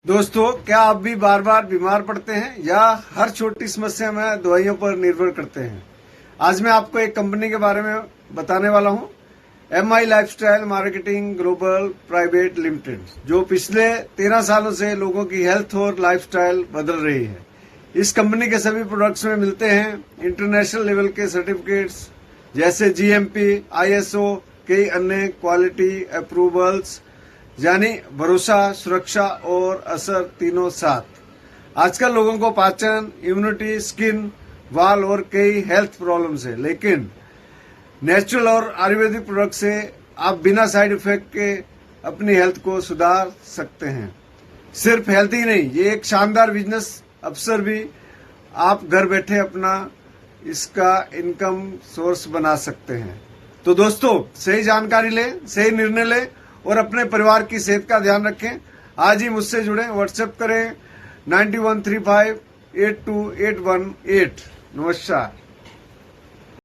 दोस्तों, क्या आप भी बार बार बीमार पड़ते हैं या हर छोटी समस्या में दवाइयों पर निर्भर करते हैं? आज मैं आपको एक कंपनी के बारे में बताने वाला हूं, MI lifestyle marketing global private limited, जो पिछले 13 सालों से लोगों की हेल्थ और लाइफस्टाइल बदल रही है। इस कंपनी के सभी प्रोडक्ट्स में मिलते हैं इंटरनेशनल लेवल के सर्टिफिकेट्स जैसे GMP, ISO, कई अन्य क्वालिटी अप्रूवल्स, यानी भरोसा, सुरक्षा और असर तीनों साथ। आजकल लोगों को पाचन, इम्यूनिटी, स्किन, वाल और कई हेल्थ प्रॉब्लम्स है, लेकिन नेचुरल और आयुर्वेदिक प्रोडक्ट से आप बिना साइड इफेक्ट के अपनी हेल्थ को सुधार सकते हैं। सिर्फ हेल्थ ही नहीं, ये एक शानदार बिजनेस अवसर भी। आप घर बैठे अपना इसका इनकम सोर्स बना सकते हैं। तो दोस्तों, सही जानकारी लें, सही निर्णय लें और अपने परिवार की सेहत का ध्यान रखें। आज ही मुझसे जुड़ें, व्हाट्सएप करें 9135828118। नमस्कार।